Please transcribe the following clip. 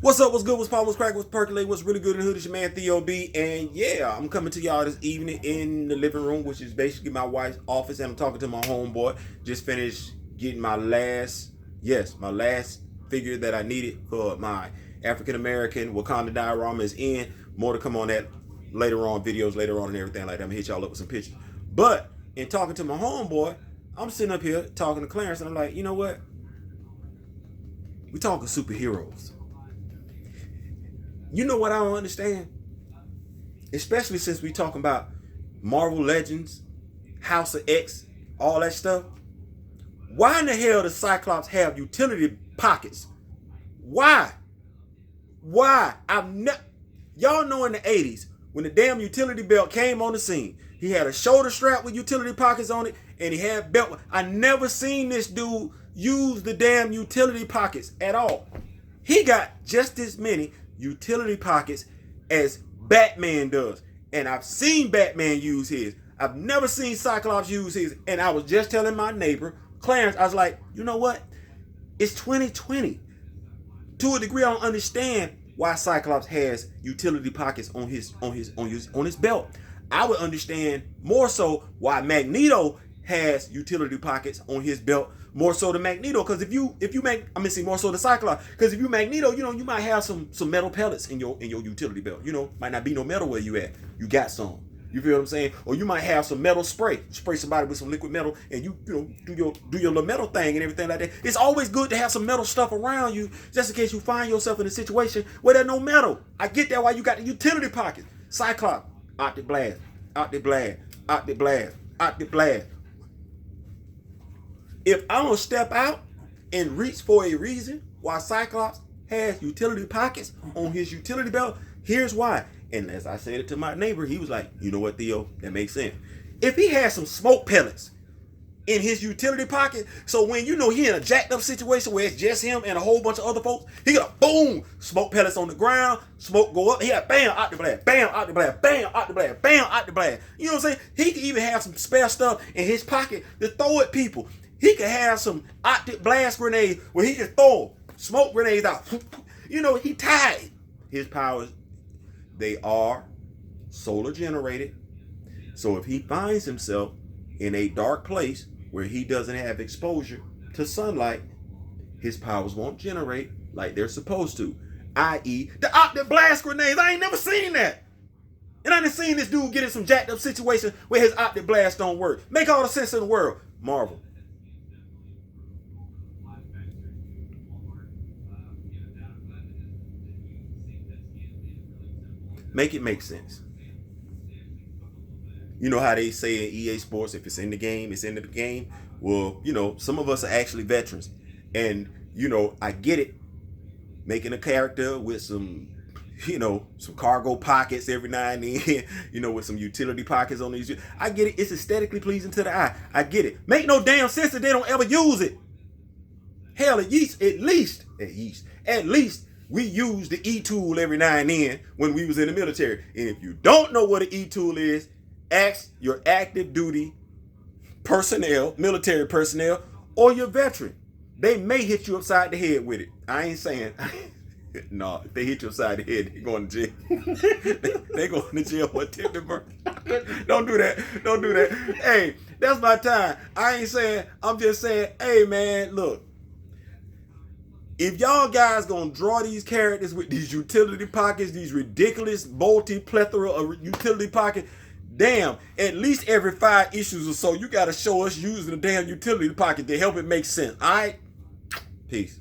What's up? What's good? What's poppin'? What's crackin'? What's percolating? What's really good in the hood? It's your man Theo B. And yeah, I'm coming to y'all this evening in the living room, which is basically my wife's office. And I'm talking to my homeboy. Just finished getting my last figure that I needed for my African American Wakanda diorama is in. More to come on that later on, videos later on and everything like that. I'm gonna hit y'all up with some pictures. But in talking to my homeboy, I'm sitting up here talking to Clarence, and I'm like, you know what? We talking superheroes. You know what I don't understand? Especially since we talking about Marvel Legends, House of X, all that stuff. Why in the hell does Cyclops have utility pockets? Why? Y'all know in the 80s, when the damn utility belt came on the scene, he had a shoulder strap with utility pockets on it, and he had belt. I never seen this dude use the damn utility pockets at all. He got just as many utility pockets as Batman does. And I've seen Batman use his. I've never seen Cyclops use his. And I was just telling my neighbor, Clarence, I was like, you know what? It's 2020. To a degree, I don't understand why Cyclops has utility pockets on his belt. I would understand more so why Magneto has utility pockets on his belt, more so than Magneto. Because more so the Cyclops. Because if you Magneto, you might have some metal pellets in your utility belt. Might not be no metal where you at. You got some. You feel what I'm saying? Or you might have some metal spray. Spray somebody with some liquid metal, and you do your little metal thing and everything like that. It's always good to have some metal stuff around you, just in case you find yourself in a situation where there's no metal. I get that why you got the utility pocket. Cyclops, out the blast, out the blast, out the blast, out the blast. If I don't step out and reach for a reason why Cyclops has utility pockets on his utility belt, here's why. And as I said it to my neighbor, he was like, you know what, Theo, that makes sense. If he has some smoke pellets in his utility pocket, so when he in a jacked up situation where it's just him and a whole bunch of other folks, he got a boom, smoke pellets on the ground, smoke go up, he got bam, out the blast, bam, out the blast, bam, out the blast, bam, out the blast. You know what I'm saying? He could even have some spare stuff in his pocket to throw at people. He could have some optic blast grenades where he can throw smoke grenades out. He tied. His powers, they are solar generated. So if he finds himself in a dark place where he doesn't have exposure to sunlight, his powers won't generate like they're supposed to. I.e., the optic blast grenades. I ain't never seen that. And I done seen this dude get in some jacked up situation where his optic blast don't work. Make all the sense in the world. Marvel. Make it make sense. You know how they say in EA Sports, if it's in the game, it's in the game. Well, some of us are actually veterans. And, I get it. Making a character with some cargo pockets every now and then, with some utility pockets on these. I get it. It's aesthetically pleasing to the eye. I get it. Make no damn sense that they don't ever use it. Hell, at least, we use the E-tool every now and then when we was in the military. And if you don't know what an E-tool is, ask your active duty personnel, military personnel, or your veteran. They may hit you upside the head with it. I ain't saying. No, if they hit you upside the head, they're going to jail. They going to jail for attempted murder. Don't do that. Don't do that. Hey, that's my time. I ain't saying. I'm just saying, hey, man, look. If y'all guys gonna draw these characters with these utility pockets, these ridiculous multi-plethora of utility pockets, damn, at least every 5 issues or so, you gotta show us using the damn utility pocket to help it make sense. All right? Peace.